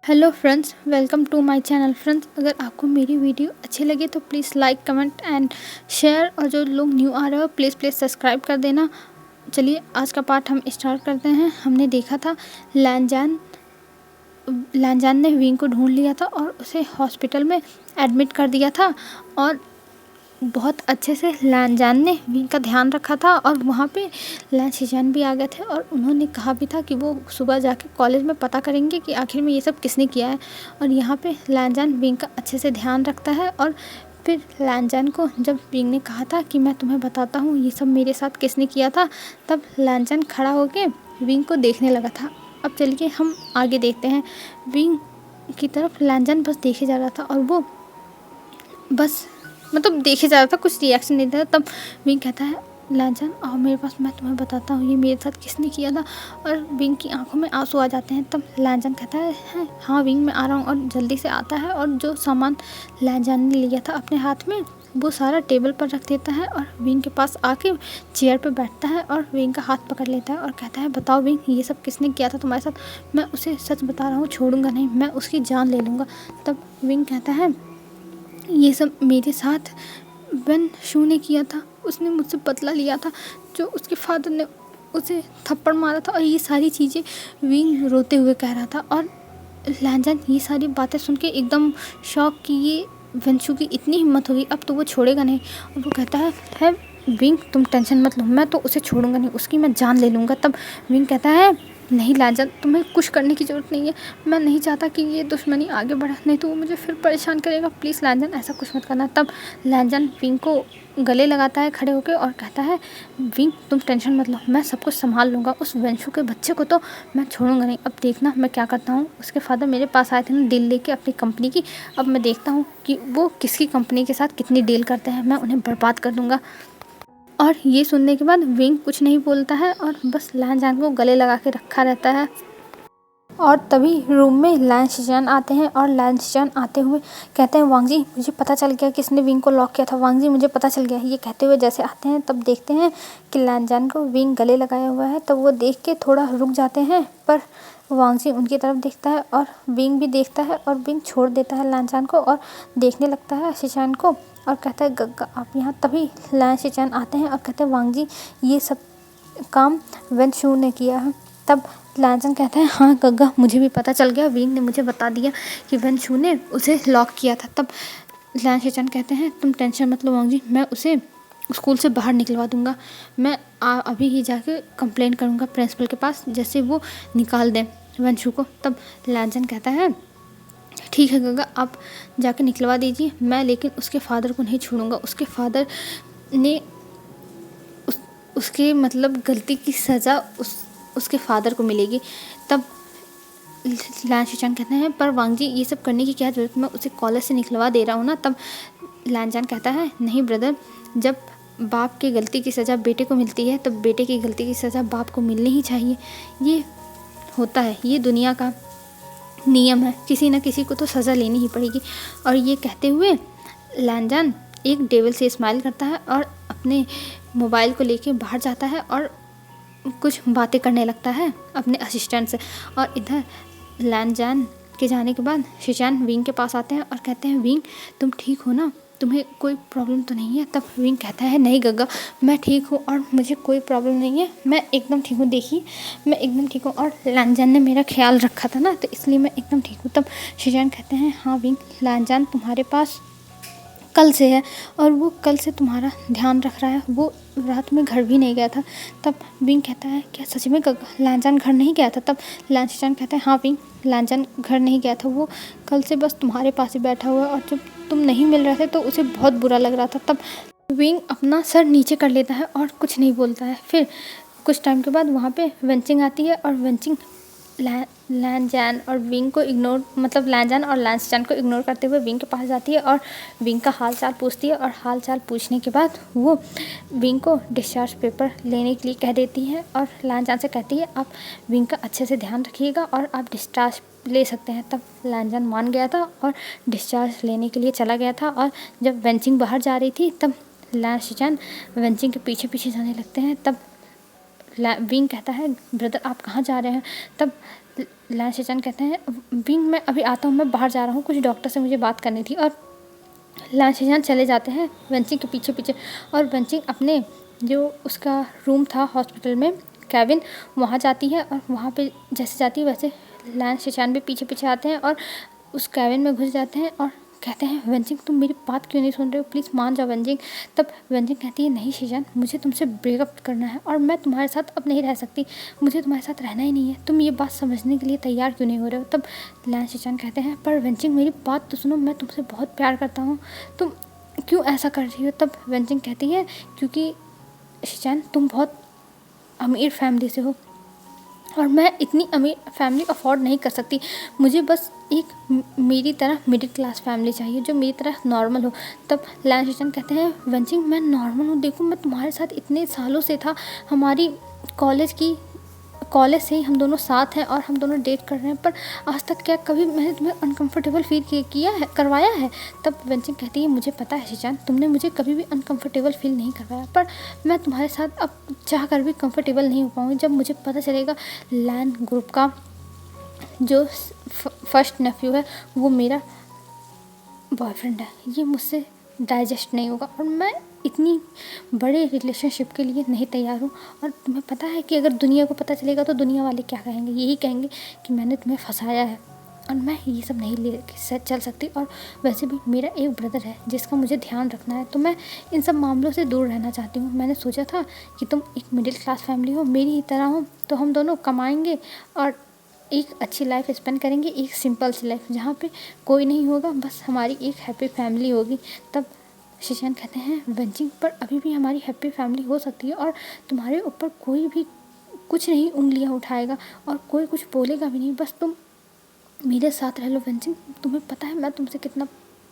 Hello friends, welcome to my channel. Friends, अगर आपको मेरी वीडियो अच्छी लगे तो please like, comment and share, और जो लोग न्यू आ रहे हो प्लीज़ सब्सक्राइब कर देना। चलिए आज का पार्ट हम स्टार्ट करते हैं। हमने देखा था लैनजान लैनजान ने विंग को ढूंढ लिया था और उसे हॉस्पिटल में एडमिट कर दिया था, और बहुत अच्छे से लैनजान ने विंग का ध्यान रखा था। और वहाँ पे लैन शिजान भी आ गए थे और उन्होंने कहा भी था कि वो सुबह जाके कॉलेज में पता करेंगे कि आखिर में ये सब किसने किया है। और यहाँ पे लैनजान विंग का अच्छे से ध्यान रखता है। और फिर लैनजान को जब विंग ने कहा था कि मैं तुम्हें बताता हूँ ये सब मेरे साथ किसने किया था, तब लैनजान खड़ा होके विंग को देखने लगा था। अब चलिए हम आगे देखते हैं। विंग की तरफ लैनजान बस देखे जा रहा था, और वो बस मतलब देखे जा रहा था, कुछ रिएक्शन नहीं था। तब विंग कहता है, लैनजान आओ मेरे पास, मैं तुम्हें बताता हूँ ये मेरे साथ किसने किया था। और विंग की आंखों में आंसू आ जाते हैं। तब लैनजान कहता है हाँ विंग मैं आ रहा हूँ, और जल्दी से आता है और जो सामान लैनजान ने लिया था अपने हाथ में वो सारा टेबल पर रख देता है, और विंग के पास आके चेयर पर बैठता है और विंग का हाथ पकड़ लेता है और कहता है, बताओ विंग ये सब किसने किया था तुम्हारे साथ। मैं उसे सच बता रहा हूँ, छोड़ूंगा नहीं, मैं उसकी जान ले लूँगा। तब विंग कहता है, ये सब मेरे साथ वन शू ने किया था। उसने मुझसे बदला लिया था, जो उसके फादर ने उसे थप्पड़ मारा था। और ये सारी चीज़ें विंग रोते हुए कह रहा था। और लैनजान ये सारी बातें सुन के एकदम शॉक कि ये वंशु की इतनी हिम्मत होगी, अब तो वो छोड़ेगा नहीं। और वो कहता है विंग तुम टेंशन मत लो, मैं तो उसे छोड़ूंगा नहीं, उसकी मैं जान ले लूँगा। तब विंग कहता है, नहीं लैनजान तुम्हें कुछ करने की ज़रूरत नहीं है, मैं नहीं चाहता कि ये दुश्मनी आगे बढ़े, नहीं तो वो मुझे फिर परेशान करेगा, प्लीज़ लैनजान ऐसा कुछ मत करना। तब लैनजान विंग को गले लगाता है खड़े होकर और कहता है, विंग तुम टेंशन मत लो, मैं सब कुछ संभाल लूँगा, उस वंशु के बच्चे को तो मैं छोड़ूंगा नहीं। अब देखना मैं क्या करता हूँ। उसके फादर मेरे पास आए थे ना डील लेके अपनी कंपनी की, अब मैं देखता हूँ कि वो किसकी कंपनी के साथ कितनी डील करते हैं, मैं उन्हें बर्बाद कर दूँगा। और ये सुनने के बाद विंग कुछ नहीं बोलता है और बस लैनजान को गले लगा के रखा रहता है। और तभी रूम में लैन शिजान आते हैं, और लैन शिजान आते हुए कहते हैं, वांग जी मुझे पता चल गया किसने विंग को लॉक किया था, वांग जी मुझे पता चल गया। ये कहते हुए जैसे आते हैं तब देखते हैं कि लैनजान को विंग गले लगाया हुआ है। तब वो देख के थोड़ा रुक जाते हैं, पर वांग जी उनकी तरफ देखता है और विंग भी देखता है, और विंग छोड़ देता है लैनजान को और देखने लगता है शिजान को और कहता है, गग्गा आप यहाँ। तभी लैन शिजान आते हैं और कहते हैं, वांग जी ये सब काम वंशु ने किया है। तब लैनजान कहता है, हाँ गग्गा मुझे भी पता चल गया, विंग ने मुझे बता दिया कि वंशु ने उसे लॉक किया था। तब लैन शिजान कहते हैं, तुम टेंशन मत लो वांग जी, मैं उसे स्कूल से बाहर निकलवा दूंगा, मैं अभी ही जाके कंप्लेन करूंगा प्रिंसिपल के पास, जैसे वो निकाल दें वंशु को। तब लैनजान कहता है, ठीक है गग्गा आप जाके निकलवा दीजिए, मैं लेकिन उसके फादर को नहीं छोड़ूंगा, उसके फादर ने उसके मतलब गलती की सज़ा उसके फादर को मिलेगी। तब लैन शिजान कहते हैं, पर वांग जी ये सब करने की क्या ज़रूरत, मैं उसे कॉलेज से निकलवा दे रहा हूँ ना। तब लैनजान कहता है, नहीं ब्रदर, जब बाप की गलती की सज़ा बेटे को मिलती है तब बेटे की गलती की सज़ा बाप को मिलनी ही चाहिए। ये होता है, ये दुनिया का नियम है, किसी न किसी को तो सज़ा लेनी ही पड़ेगी। और ये कहते हुए लैनजान एक डेविल से स्माइल करता है और अपने मोबाइल को लेके बाहर जाता है और कुछ बातें करने लगता है अपने असिस्टेंट से। और इधर लैनजान के जाने के बाद शिजान विंग के पास आते हैं और कहते हैं, विंग तुम ठीक हो ना, तुम्हें कोई प्रॉब्लम तो नहीं है। तब विंग कहता है, नहीं गग्गा मैं ठीक हूँ और मुझे कोई प्रॉब्लम नहीं है, मैं एकदम ठीक हूँ, देखिए मैं एकदम ठीक हूँ, और लैनजान ने मेरा ख्याल रखा था ना तो इसलिए मैं एकदम ठीक हूँ। तब शिजान कहते हैं, हाँ विंग लैनजान तुम्हारे पास कल से है, और वो कल से तुम्हारा ध्यान रख रहा है, वो रात में घर भी नहीं गया था। तब विंग कहता है, क्या सच में लैनजान घर नहीं गया था। तब लैन शिजान कहता है, हाँ विंग लैनजान घर नहीं गया था, वो कल से बस तुम्हारे पास ही बैठा हुआ है, और जब तुम नहीं मिल रहे थे तो उसे बहुत बुरा लग रहा था। तब विंग अपना सर नीचे कर लेता है और कुछ नहीं बोलता है। फिर कुछ टाइम के बाद वहाँ पे वेंचिंग आती है, और वेंचिंग लैनजान और विंग को इग्नोर मतलब लैनजान और लैन शिजान को इग्नोर करते हुए विंग के पास जाती है और विंग का हाल चाल पूछती है। और हाल चाल पूछने के बाद वो विंग को डिस्चार्ज पेपर लेने के लिए कह देती है, और लैनजान से कहती है, आप विंग का अच्छे से ध्यान रखिएगा और आप डिस्चार्ज ले सकते हैं। तब लैनजान मान गया था और डिस्चार्ज लेने के लिए चला गया था। और जब वेंचिंग बाहर जा रही थी तब लैन शिजान वेंचिंग के पीछे पीछे जाने लगते हैं। तब विंग कहता है ब्रदर आप कहाँ जा रहे हैं। तब लैन शिचान कहते हैं विंग मैं अभी आता हूँ, मैं बाहर जा रहा हूँ, कुछ डॉक्टर से मुझे बात करनी थी। और लैन शिचान चले जाते हैं वेंचिंग के पीछे पीछे। और वेंचिंग अपने जो उसका रूम था हॉस्पिटल में कैबिन, वहाँ जाती है। और वहाँ पे जैसे जाती है वैसे लैन शिचान भी पीछे पीछे आते हैं और उस कैबिन में घुस जाते हैं और कहते हैं वेंचिंग तुम मेरी बात क्यों नहीं सुन रहे हो, प्लीज़ मान जाओ वेंचिंग। तब वेंचिंग कहती है नहीं शिचान, मुझे तुमसे ब्रेकअप करना है और मैं तुम्हारे साथ अब नहीं रह सकती, मुझे तुम्हारे साथ रहना ही नहीं है, तुम ये बात समझने के लिए तैयार क्यों नहीं हो रहे हो। तब लैन शिचान कहते हैं पर वेंचिंग मेरी बात तो सुनो, मैं तुमसे बहुत प्यार करता हूँ, तुम क्यों ऐसा कर रही हो। तब वेंचिंग कहती है क्योंकि शिचान तुम बहुत अमीर फैमिली से हो और मैं इतनी अमीर फैमिली अफोर्ड नहीं कर सकती, मुझे बस एक मेरी तरह मिडिल क्लास फैमिली चाहिए जो मेरी तरह नॉर्मल हो। तब लैन शिचान कहते हैं वेंचिंग मैं नॉर्मल हूँ, देखो मैं तुम्हारे साथ इतने सालों से था, हमारी कॉलेज से ही हम दोनों साथ हैं और हम दोनों डेट कर रहे हैं, पर आज तक क्या कभी मैंने तुम्हें अनकंफर्टेबल फील किया है, करवाया है। तब वेंचिंग कहती है मुझे पता है शिचान, तुमने मुझे कभी भी अनकंफर्टेबल फील नहीं करवाया, पर मैं तुम्हारे साथ अब चाह कर भी कंफर्टेबल नहीं हो पाऊँगी जब मुझे पता चलेगा लैन ग्रुप का जो फर्स्ट नेफ्यू है वो मेरा बॉयफ्रेंड है, ये मुझसे डाइजेस्ट नहीं होगा और मैं इतनी बड़े रिलेशनशिप के लिए नहीं तैयार हूँ। और तुम्हें पता है कि अगर दुनिया को पता चलेगा तो दुनिया वाले क्या कहेंगे, यही कहेंगे कि मैंने तुम्हें फंसाया है और मैं ये सब नहीं ले चल सकती। और वैसे भी मेरा एक ब्रदर है जिसका मुझे ध्यान रखना है, तो मैं इन सब मामलों से दूर रहना चाहती हूँ। मैंने सोचा था कि तुम एक मिडिल क्लास फैमिली हो, मेरी ही तरह हो, तो हम दोनों कमाएंगे और एक अच्छी लाइफ स्पेंड करेंगे, एक सिंपल सी लाइफ जहाँ पे कोई नहीं होगा, बस हमारी एक हैप्पी फैमिली होगी। तब शिचान कहते हैं वेंचिंग पर अभी भी हमारी हैप्पी फैमिली हो सकती है और तुम्हारे ऊपर कोई भी कुछ नहीं उंगलियां उठाएगा और कोई कुछ बोलेगा भी नहीं, बस तुम मेरे साथ रह लो वेंचिंग। तुम्हें पता है मैं तुमसे कितना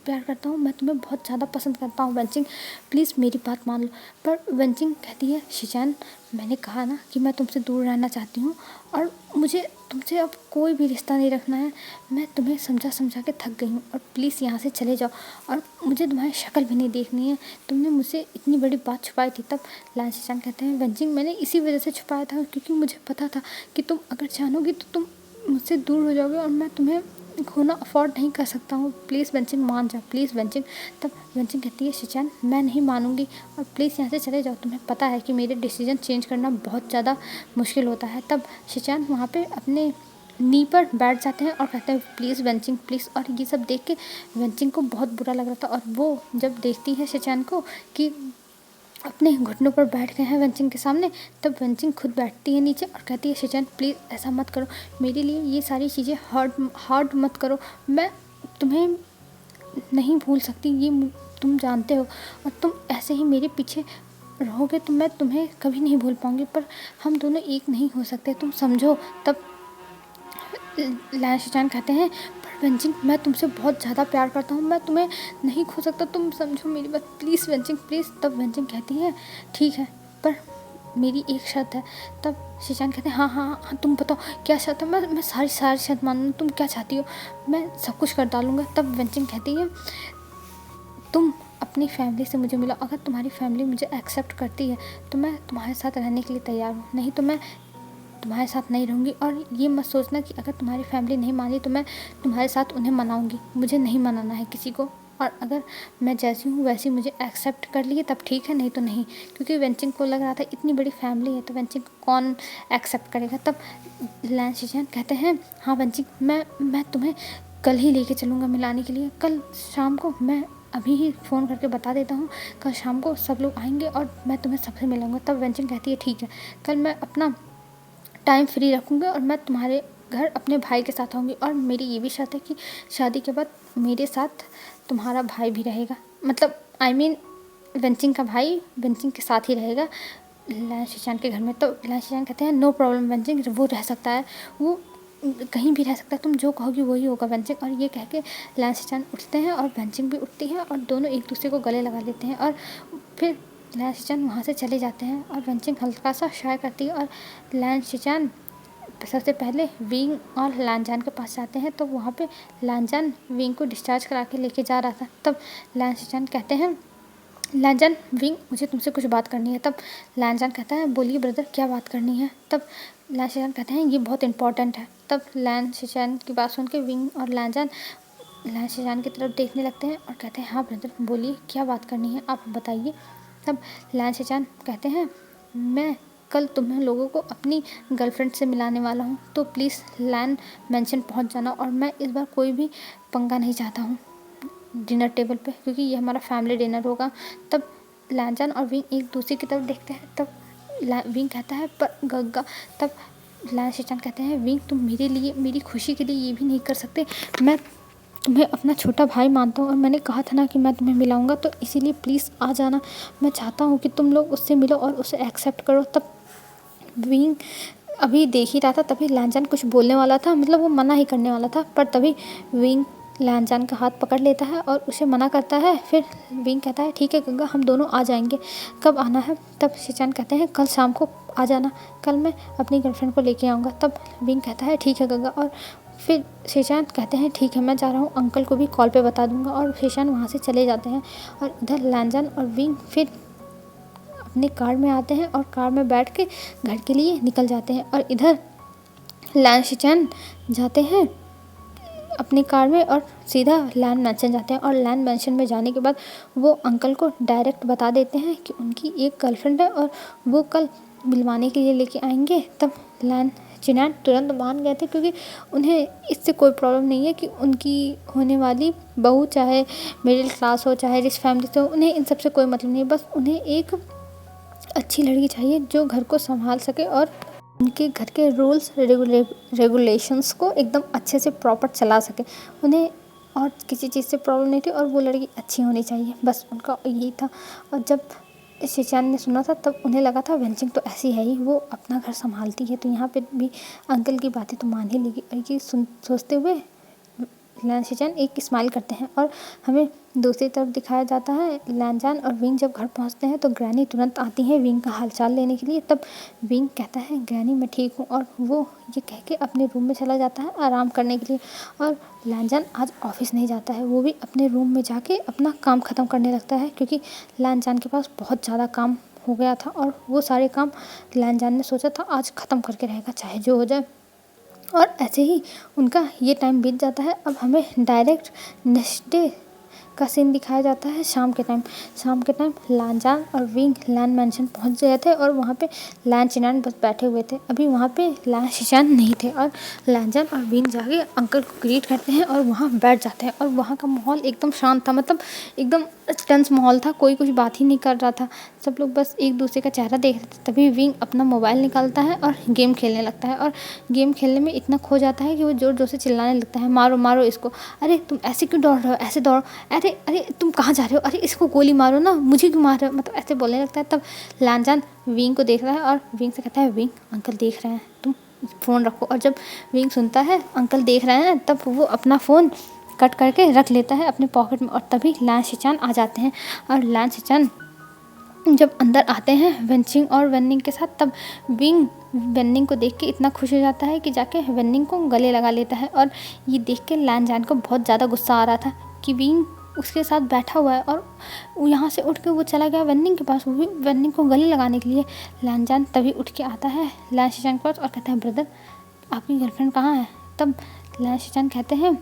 प्यार करता हूँ, मैं तुम्हें बहुत ज़्यादा पसंद करता हूँ वेंचिंग, प्लीज़ मेरी बात मान लो। पर वेंचिंग कहती है शिचान मैंने कहा ना कि मैं तुमसे दूर रहना चाहती हूँ और मुझे तुमसे अब कोई भी रिश्ता नहीं रखना है, मैं तुम्हें समझा समझा के थक गई हूँ और प्लीज़ यहाँ से चले जाओ और मुझे तुम्हारी शक्ल भी नहीं देखनी है, तुमने मुझसे इतनी बड़ी बात छुपाई थी। तब लैन शिचान कहते हैं वेंचिंग मैंने इसी वजह से छुपाया था क्योंकि मुझे पता था कि तुम अगर जानोगी तो तुम मुझसे दूर हो जाओगे और मैं तुम्हें खोना अफोर्ड नहीं कर सकता हूँ, प्लीज़ वेंचिंग मान जाओ, प्लीज़ वेंचिंग। तब वेंचिंग कहती है शिचान मैं नहीं मानूंगी और प्लीज़ यहाँ से चले जाओ, तुम्हें पता है कि मेरे डिसीजन चेंज करना बहुत ज़्यादा मुश्किल होता है। तब शिचान वहाँ पे अपने नी पर बैठ जाते हैं और कहते हैं प्लीज़ वेंचिंग प्लीज़। और ये सब देख के वेंचिंग को बहुत बुरा लग रहा था और वो जब देखती है शिचान को कि अपने घुटनों पर बैठ गए हैं वेंचिंग के सामने, तब वेंचिंग खुद बैठती है नीचे और कहती है शिचान प्लीज़ ऐसा मत करो, मेरे लिए ये सारी चीज़ें हार्ड मत करो, मैं तुम्हें नहीं भूल सकती, ये तुम जानते हो, और तुम ऐसे ही मेरे पीछे रहोगे तो मैं तुम्हें कभी नहीं भूल पाऊँगी, पर हम दोनों एक नहीं हो सकते, तुम समझो। तब लैन शिचान कहते हैं पर वेंचिंग मैं तुमसे बहुत ज़्यादा प्यार करता हूँ, मैं तुम्हें नहीं खो सकता, तुम समझो मेरी बात प्लीज़ वेंचिंग प्लीज़। तब वेंचिंग कहती है ठीक है पर मेरी एक शर्त है। तब शिचान कहते हैं हाँ हाँ हाँ तुम बताओ क्या शर्त है, मैं सारी शर्त मान लूँ, तुम क्या चाहती हो, मैं सब कुछ कर डालूँगा। तब वेंचिंग कहती है तुम अपनी फैमिली से मुझे मिलो, अगर तुम्हारी फैमिली मुझे एक्सेप्ट करती है तो मैं तुम्हारे साथ रहने के लिए तैयार हूँ, नहीं तो मैं तुम्हारे साथ नहीं रहूँगी। और ये मत सोचना कि अगर तुम्हारी फैमिली नहीं मानी तो मैं तुम्हारे साथ उन्हें मनाऊँगी, मुझे नहीं मनाना है किसी को, और अगर मैं जैसी हूँ वैसी मुझे एक्सेप्ट कर लिए तब ठीक है, नहीं तो नहीं। क्योंकि वेंचिंग को लग रहा था इतनी बड़ी फैमिली है तो वेंचिंग को कौन एक्सेप्ट करेगा। तब लैन शिचान कहते हैं हाँ वेंचिंग मैं तुम्हें कल ही लेके चलूँगा मिलाने के लिए, कल शाम को, मैं अभी ही फ़ोन करके बता देता हूँ, कल शाम को सब लोग आएंगे और मैं तुम्हें सबसे मिलूँगा। तब वेंचिंग कहती है ठीक है, कल मैं अपना टाइम फ्री रखूँगा और मैं तुम्हारे घर अपने भाई के साथ आऊँगी, और मेरी ये भी शर्त है कि शादी के बाद मेरे साथ तुम्हारा भाई भी रहेगा, मतलब आई मीन वेंचिंग का भाई वेंचिंग के साथ ही रहेगा लैन शिचान के घर में। तो लैन शिचान कहते हैं नो प्रॉब्लम वेंचिंग, वो रह सकता है, वो कहीं भी रह सकता है, तुम जो कहोगी वही होगा वेंचिंग। और ये कह के लैन शिचान उठते हैं और वेंचिंग भी उठती है और दोनों एक दूसरे को गले लगा लेते हैं और फिर लैन शिचान वहाँ से चले जाते हैं और वेंचिंग हल्का सा शाय करती है और लैन शिचान सबसे पहले विंग और लानजान के पास जाते हैं। तो वहाँ पे लानजान विंग को डिस्चार्ज करा के लेके जा रहा था। तब लैन शिचान कहते हैं लैनजान, विंग, मुझे तुमसे कुछ बात करनी है। तब लैनजान कहता है बोलिए ब्रदर, क्या बात करनी है। तब लैन शिचान कहते हैं ये बहुत इंपॉर्टेंट है। तब लैन शिचान की बात सुन के विंग और लैनजान लैन शिचान की तरफ देखने लगते हैं और कहते हैं हाँ ब्रदर बोलिए, क्या बात करनी है, आप बताइए। तब लैन शिचान कहते हैं मैं कल तुम्हें लोगों को अपनी गर्लफ्रेंड से मिलाने वाला हूँ, तो प्लीज़ लैन मेंशन पहुँच जाना, और मैं इस बार कोई भी पंगा नहीं चाहता हूँ डिनर टेबल पे, क्योंकि ये हमारा फैमिली डिनर होगा। तब लैनजान और विंग एक दूसरे की तरफ देखते हैं। तब विंग कहता है पर गग्गा। तब लैन शिचान कहते हैं विंग, तुम मेरे लिए, मेरी खुशी के लिए ये भी नहीं कर सकते। मैं तुम्हें अपना छोटा भाई मानता हूँ और मैंने कहा था ना कि मैं तुम्हें मिलाऊंगा, तो इसीलिए प्लीज़ आ जाना। मैं चाहता हूँ कि तुम लोग उससे मिलो और उसे एक्सेप्ट करो। तब विंग अभी देख ही रहा था, तभी लैनजान कुछ बोलने वाला था, मतलब वो मना ही करने वाला था, पर तभी विंग लैनजान का हाथ पकड़ लेता है और उसे मना करता है। फिर विंग कहता है ठीक है गंगा, हम दोनों आ जाएंगे, कब आना है। तब शिचान कहते हैं कल शाम को आ जाना, कल मैं अपनी गर्लफ्रेंड को लेके आऊँगा। तब विंग कहता है ठीक है गंगा, और फिर शिचान कहते हैं ठीक है मैं जा रहा हूँ, अंकल को भी कॉल पे बता दूँगा, और शिचान वहाँ से चले जाते हैं। और इधर लैनजान और विंग फिर अपने कार में आते हैं और कार में बैठ के घर के लिए निकल जाते हैं। और इधर लैन शिचान जाते हैं अपनी कार में और सीधा लैन मैंशन जाते हैं। और लैन मैंशन में जाने के बाद वो अंकल को डायरेक्ट बता देते हैं कि उनकी एक गर्लफ्रेंड है और वो कल मिलवाने के लिए लेके आएंगे। तब लैन चिनान तुरंत मान गए थे, क्योंकि उन्हें इससे कोई प्रॉब्लम नहीं है कि उनकी होने वाली बहू चाहे मिडिल क्लास हो चाहे रिच फैमिली से हो, उन्हें इन सब से कोई मतलब नहीं है। बस उन्हें एक अच्छी लड़की चाहिए जो घर को संभाल सके और उनके घर के रूल्स रेगुलेशंस को एकदम अच्छे से प्रॉपर चला सके। उन्हें और किसी चीज़ से प्रॉब्लम नहीं थी और वो लड़की अच्छी होनी चाहिए, बस उनका यही था। और जब शिचान ने सुना था तब उन्हें लगा था वेंचिंग तो ऐसी है ही, वो अपना घर संभालती है, तो यहाँ पे भी अंकल की बातें तो मान ही लेगी। और ये सोचते हुए लैन शिचान एक स्माइल करते हैं और हमें दूसरी तरफ दिखाया जाता है। लैनजान और विंग जब घर पहुंचते हैं तो ग्रैनी तुरंत आती है विंग का हालचाल लेने के लिए। तब विंग कहता है ग्रैनी मैं ठीक हूँ, और वो ये कह के अपने रूम में चला जाता है आराम करने के लिए। और लैनजान आज ऑफिस नहीं जाता है, वो भी अपने रूम में जाके अपना काम ख़त्म करने लगता है, क्योंकि लैनजान के पास बहुत ज़्यादा काम हो गया था और वो सारे काम लैनजान ने सोचा था आज ख़त्म करके रहेगा चाहे जो हो जाए। और ऐसे ही उनका ये टाइम बीत जाता है। अब हमें डायरेक्ट नेक्स्ट डे का सीन दिखाया जाता है शाम के टाइम लैनजान और विंग लैन मैंशन पहुंच गए थे और वहाँ पे लैन चिनान बस बैठे हुए थे। अभी वहाँ पे लैन शिचान नहीं थे और लैनजान और विंग जाके अंकल को ग्रीट करते हैं और वहाँ बैठ जाते हैं। और वहाँ का माहौल एकदम शांत था, मतलब एकदम टेंस माहौल था, कोई कुछ बात ही नहीं कर रहा था, सब लोग बस एक दूसरे का चेहरा देख रहे थे। तभी विंग अपना मोबाइल निकालता है और गेम खेलने लगता है, और गेम खेलने में इतना खो जाता है कि वो ज़ोर ज़ोर से चिल्लाने लगता है मारो मारो इसको, अरे तुम ऐसे क्यों दौड़ रहे हो, ऐसे दौड़ो, अरे अरे तुम कहाँ जा रहे हो, अरे इसको गोली मारो ना, मुझे क्यों मार रहे हो, मतलब ऐसे बोलने लगता है। तब लैनजान विंग को देख रहा है और विंग से कहता है विंग अंकल देख रहे हैं, तुम फ़ोन रखो। और जब विंग सुनता है अंकल देख रहे हैं तब वो अपना फ़ोन कट करके रख लेता है अपने पॉकेट में। और तभी लैन शिचान आ जाते हैं और लैन शिचान जब अंदर आते हैं वेंचिंग और वेन्निंग के साथ, तब विंग वेन्निंग को देख के इतना खुश हो जाता है कि जाके वेन्निंग को गले लगा लेता है। और ये देख के लैनजान को बहुत ज़्यादा गुस्सा आ रहा था कि विंग उसके साथ बैठा हुआ है और यहाँ से उठ के वो चला गया वेन्निंग के पास, वो भी वेन्निंग को गले लगाने के लिए। लैनजान तभी उठ के आता है लैन शिचान के पास और कहता है ब्रदर आपकी गर्लफ्रेंड कहाँ है। तब लैन शिचान कहते हैं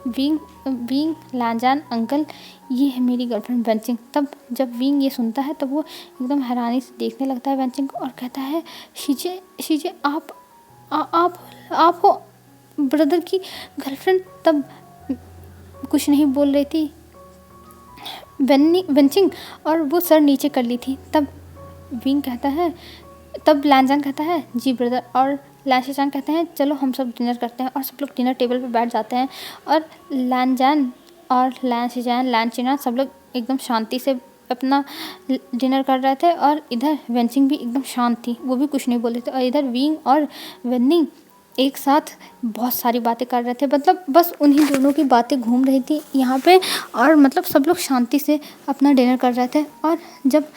विंग लैनजान अंकल ये है मेरी गर्लफ्रेंड वेंचिंग। तब जब विंग ये सुनता है तब वो एकदम हैरानी से देखने लगता है वेंचिंग को और कहता है शीजे आप हो ब्रदर की गर्लफ्रेंड। तब कुछ नहीं बोल रही थी वेंचिंग और वो सर नीचे कर ली थी। तब विंग कहता है, तब लैनजान कहता है जी ब्रदर, और लैन शिचान कहते हैं चलो हम सब डिनर करते हैं, और सब लोग डिनर टेबल पे बैठ जाते हैं। और लैनजान और लैन शिचान लैन चिनान सब लोग एकदम शांति से अपना डिनर कर रहे थे, और इधर वेंचिंग भी एकदम शांत थी, वो भी कुछ नहीं बोल रहे थे। और इधर विंग और वेन्निंग एक साथ बहुत सारी बातें कर रहे थे, मतलब बस उन्हीं दोनों की बातें घूम रही थी यहाँ पे, और मतलब सब लोग शांति से अपना डिनर कर रहे थे। और जब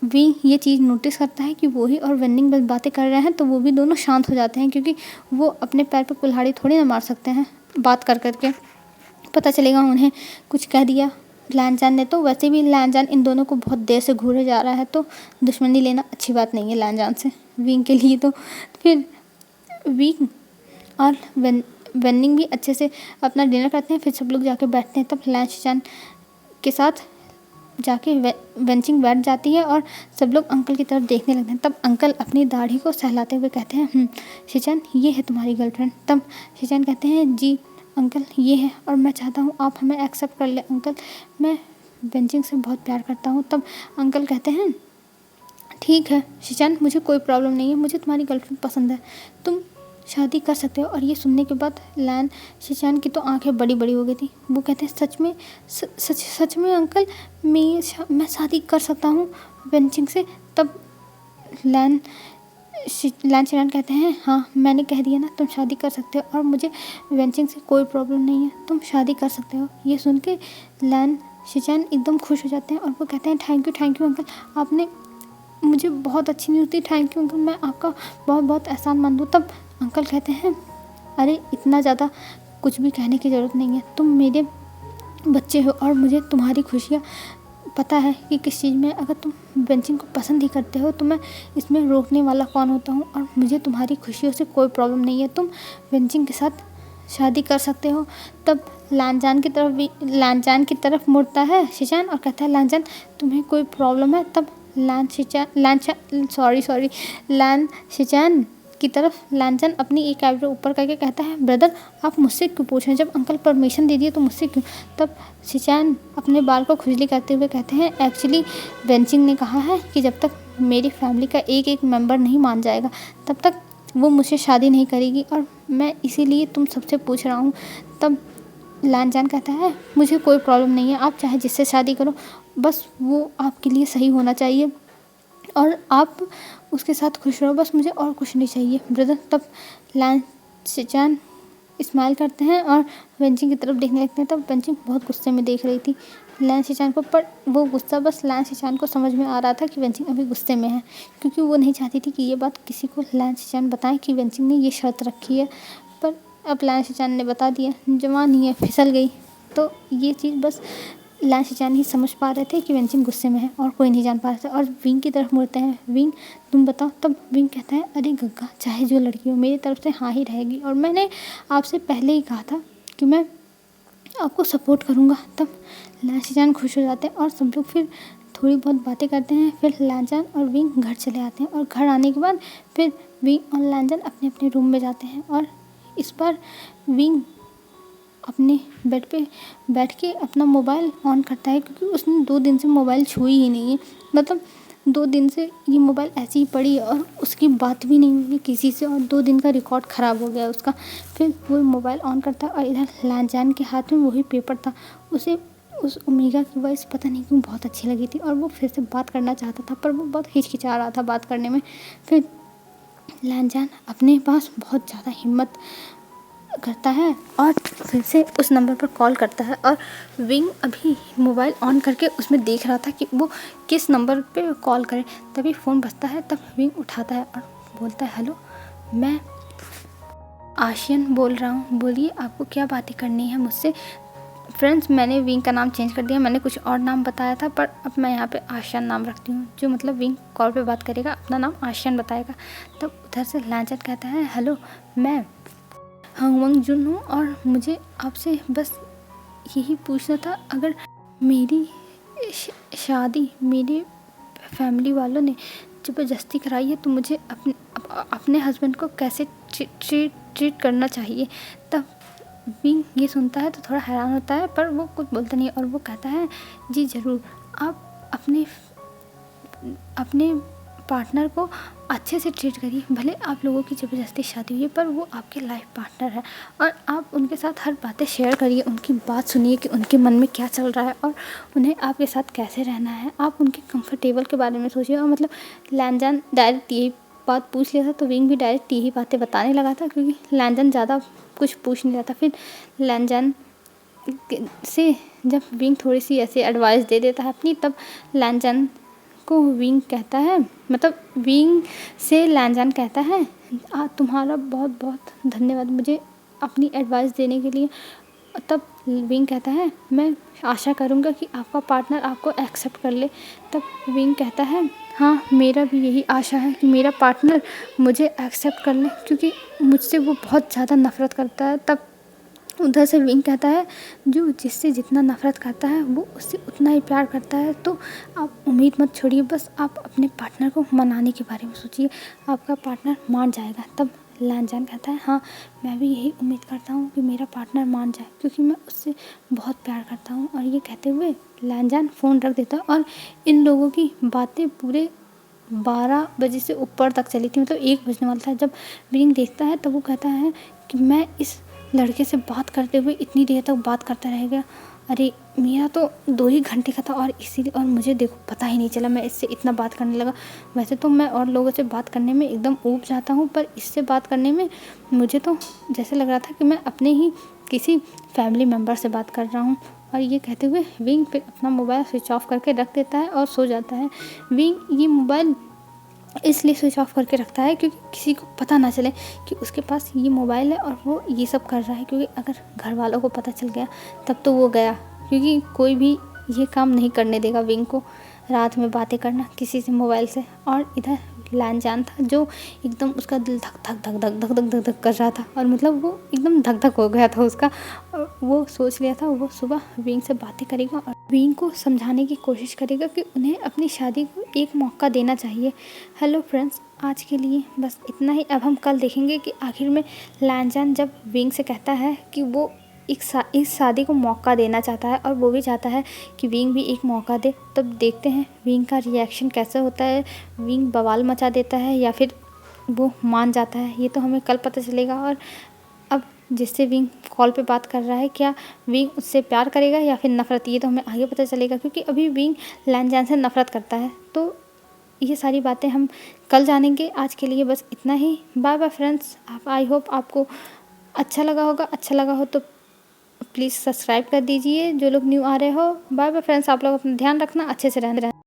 विंग ये चीज़ नोटिस करता है कि वही और वेन्निंग बस बातें कर रहे हैं, तो वो भी दोनों शांत हो जाते हैं, क्योंकि वो अपने पैर पर कुल्हाड़ी थोड़ी ना मार सकते हैं बात कर करके, पता चलेगा उन्हें कुछ कह दिया लैनजान ने तो वैसे भी लैनजान इन दोनों को बहुत देर से घूरे जा रहा है, तो दुश्मनी लेना अच्छी बात नहीं है लैनजान से विंग के लिए। तो फिर विंग और वेनिंग भी अच्छे से अपना डिनर करते हैं। फिर सब लोग जाके बैठते हैं। तब लैन शिचान के साथ जाके वेंचिंग बैठ जाती है और सब लोग अंकल की तरफ देखने लगते हैं। तब अंकल अपनी दाढ़ी को सहलाते हुए कहते हैं, शिचान ये है तुम्हारी गर्लफ्रेंड। तब शिचान कहते हैं, जी अंकल ये है, और मैं चाहता हूँ आप हमें एक्सेप्ट कर ले अंकल, मैं वेंचिंग से बहुत प्यार करता हूँ। तब अंकल कहते हैं, ठीक है शिचान, मुझे कोई प्रॉब्लम नहीं है, मुझे तुम्हारी गर्लफ्रेंड पसंद है, तुम शादी कर सकते हो। और ये सुनने के बाद लैन शिचान की तो आंखें बड़ी बड़ी हो गई थी। वो कहते हैं, सच में सच में अंकल, मैं शादी कर सकता हूँ वेंचिंग से। तब लैन शिचान कहते हैं, हाँ मैंने कह दिया ना, तुम शादी कर सकते हो और मुझे वेंचिंग से कोई प्रॉब्लम नहीं है, तुम शादी कर सकते हो। ये सुन के लैन शिचान एकदम खुश हो जाते हैं और वो कहते हैं, थैंक यू अंकल, आपने मुझे बहुत अच्छी news the, thank you uncle, मैं आपका बहुत बहुत एहसानमंद हूँ। तब अंकल कहते हैं, अरे इतना ज़्यादा कुछ भी कहने की ज़रूरत नहीं है, तुम मेरे बच्चे हो और मुझे तुम्हारी खुशियाँ पता है कि किस चीज़ में। अगर तुम वेंचिंग को पसंद ही करते हो तो मैं इसमें रोकने वाला कौन होता हूँ, और मुझे तुम्हारी खुशियों से कोई प्रॉब्लम नहीं है, तुम वेंचिंग के साथ शादी कर सकते हो। तब लैनजान की तरफ मुड़ता है शिचान और कहता है, लैनजान तुम्हें कोई प्रॉब्लम है। तब लैन शिचान की तरफ लैनजान अपनी एक आईब्रो ऊपर करके कहता है, ब्रदर आप मुझसे क्यों पूछ रहे हैं, जब अंकल परमिशन दे दिए तो मुझसे क्यों। तब शिचान अपने बाल को खुजली करते हुए कहते हैं, एक्चुअली वेंचिंग ने कहा है कि जब तक मेरी फैमिली का एक एक मेंबर नहीं मान जाएगा तब तक वो मुझसे शादी नहीं करेगी, और मैं इसीलिए तुम सबसे पूछ रहा हूँ। तब लैनजान कहता है, मुझे कोई प्रॉब्लम नहीं है, आप चाहे जिससे शादी करो, बस वो आपके लिए सही होना चाहिए और आप उसके साथ खुश रहो, बस मुझे और कुछ नहीं चाहिए ब्रदर। तब लैन शिचान स्माइल करते हैं और वेंचिंग की तरफ देखने लगते हैं। तब वेंचिंग बहुत गुस्से में देख रही थी लैन शिचान को, पर वो गुस्सा बस लैन शिचान को समझ में आ रहा था कि वेंचिंग अभी गुस्से में है, क्योंकि वो नहीं चाहती थी कि ये बात किसी को लैन शिचान बताएं कि वेंचिंग ने ये शर्त रखी है। पर अब लैन शिचान ने बता दिया, जवान ही है, फिसल गई। तो ये चीज़ बस लैन शिचान ही समझ पा रहे थे कि वेंचिंग गुस्से में है, और कोई नहीं जान पा रहा था। और विंग की तरफ मुड़ते हैं, विंग तुम बताओ। तब विंग कहता है, अरे गग्गा, चाहे जो लड़की हो मेरी तरफ से हाँ ही रहेगी, और मैंने आपसे पहले ही कहा था कि मैं आपको सपोर्ट करूँगा। तब लैन शिचान खुश हो जाते हैं और सब लोग फिर थोड़ी बहुत बातें करते हैं। फिर लैनजान और विंग घर चले आते हैं, और घर आने के बाद फिर विंग और लैनजान अपने अपने रूम में जाते हैं। और इस बार विंग अपने बेड पे बैठ के अपना मोबाइल ऑन करता है, क्योंकि उसने 2 दिन से मोबाइल छुई ही नहीं है। मतलब 2 दिन से ये मोबाइल ऐसी ही पड़ी है और उसकी बात भी नहीं हुई किसी से, और 2 दिन का रिकॉर्ड ख़राब हो गया उसका। फिर वो मोबाइल ऑन करता है और इधर लैनजान के हाथ में वही पेपर था। उसे उस ओमेगा की वॉइस पता नहीं क्यों बहुत अच्छी लगी थी, और वो फिर से बात करना चाहता था, पर वो बहुत हिचकिचा रहा था बात करने में। फिर लैनजान अपने पास बहुत ज़्यादा हिम्मत करता है और फिर से उस नंबर पर कॉल करता है, और विंग अभी मोबाइल ऑन करके उसमें देख रहा था कि वो किस नंबर पे कॉल करे। तभी फ़ोन बजता है। तब विंग उठाता है और बोलता है, हेलो, मैं आशियन बोल रहा हूँ, बोलिए आपको क्या बातें करनी है मुझसे। फ्रेंड्स, मैंने विंग का नाम चेंज कर दिया, मैंने कुछ और नाम बताया था, पर अब मैं यहाँ पे आशियन नाम रखती हूँ, जो मतलब विंग कॉल पे बात करेगा अपना नाम आशियन बताएगा। तब उधर से लैनजान कहता है, हेलो, मैं हंगवंग जुन हूँ और मुझे आपसे बस यही पूछना था, अगर मेरी शादी मेरे फैमिली वालों ने ज़बरदस्ती कराई है तो मुझे अपने हस्बैंड को कैसे ट्रीट करना चाहिए। तब विंग ये सुनता है तो थोड़ा हैरान होता है, पर वो कुछ बोलता नहीं, और वो कहता है, जी ज़रूर, आप अपने पार्टनर को अच्छे से ट्रीट करिए, भले आप लोगों की ज़बरदस्ती शादी हुई है पर वो आपके लाइफ पार्टनर है, और आप उनके साथ हर बातें शेयर करिए, उनकी बात सुनिए कि उनके मन में क्या चल रहा है और उन्हें आपके साथ कैसे रहना है, आप उनके कंफर्टेबल के बारे में सोचिए। और मतलब लैनजान डायरेक्ट यही बात पूछ लिया था, तो विंग भी डायरेक्ट यही बातें बताने लगा था, क्योंकि लैनजान ज़्यादा कुछ पूछ नहीं रहा था। फिर लैनजान से जब विंग थोड़ी सी ऐसे एडवाइस दे देता है अपनी, तब लैनजान को विंग कहता है, मतलब विंग से लैनजान कहता है, तुम्हारा बहुत बहुत धन्यवाद मुझे अपनी एडवाइस देने के लिए। तब विंग कहता है मैं आशा करूँगा कि आपका पार्टनर आपको एक्सेप्ट कर ले। तब विंग कहता है हाँ, मेरा भी यही आशा है कि मेरा पार्टनर मुझे एक्सेप्ट कर ले, क्योंकि मुझसे वो बहुत ज़्यादा नफ़रत करता है। तब उधर से विंग कहता है जो जिससे जितना नफ़रत करता है वो उससे उतना ही प्यार करता है। तो आप उम्मीद मत छोड़िए, बस आप अपने पार्टनर को मनाने के बारे में सोचिए, आपका पार्टनर मान जाएगा। तब लैनजान कहता है हाँ, मैं भी यही उम्मीद करता हूँ कि मेरा पार्टनर मान जाए, क्योंकि मैं उससे बहुत प्यार करता हूँ। और ये कहते हुए लैनजान फ़ोन रख देता है और इन लोगों की बातें पूरे 12 बजे से ऊपर तक चली थी, मतलब 1 बजने वाला था। जब विंग देखता है तब वो कहता है कि मैं इस लड़के से बात करते हुए इतनी देर तक बात करता रह गया, अरे मेरा तो 2 ही घंटे का था और इसीलिए और मुझे देखो पता ही नहीं चला मैं इससे इतना बात करने लगा। वैसे तो मैं और लोगों से बात करने में एकदम ऊब जाता हूँ, पर इससे बात करने में मुझे तो जैसे लग रहा था कि मैं अपने ही किसी फैमिली मेम्बर से बात कर रहा हूँ। और ये कहते हुए विंग फिर अपना मोबाइल स्विच ऑफ करके रख देता है और सो जाता है। विंग ये मोबाइल इसलिए स्विच ऑफ करके रखता है क्योंकि किसी को पता ना चले कि उसके पास ये मोबाइल है और वो ये सब कर रहा है, क्योंकि अगर घर वालों को पता चल गया तब तो वो गया, क्योंकि कोई भी ये काम नहीं करने देगा विंग को, रात में बातें करना किसी से मोबाइल से। और इधर लैनजान था जो एकदम उसका दिल धक धक धक धक धक धक धक धक कर रहा था, और मतलब वो एकदम धक धक हो गया था उसका। और वो सोच लिया था वो सुबह विंग से बातें करेगा और विंग को समझाने की कोशिश करेगा कि उन्हें अपनी शादी को एक मौका देना चाहिए। हेलो फ्रेंड्स, आज के लिए बस इतना ही। अब हम कल देखेंगे कि आखिर में लैनजान जब विंग से कहता है कि वो इस शादी को मौका देना चाहता है और वो भी चाहता है कि विंग भी एक मौका दे, तब देखते हैं विंग का रिएक्शन कैसा होता है। विंग बवाल मचा देता है या फिर वो मान जाता है, ये तो हमें कल पता चलेगा। और अब जिससे विंग कॉल पे बात कर रहा है, क्या विंग उससे प्यार करेगा या फिर नफ़रत, ये तो हमें आगे पता चलेगा, क्योंकि अभी विंग लैनजान से नफ़रत करता है। तो ये सारी बातें हम कल जानेंगे। आज के लिए बस इतना ही। Bye bye friends. I hope आपको अच्छा लगा होगा। अच्छा लगा हो तो प्लीज़ सब्सक्राइब कर दीजिए जो लोग न्यू आ रहे हो। बाय बाय फ्रेंड्स, आप लोग अपना ध्यान रखना, अच्छे से रहना।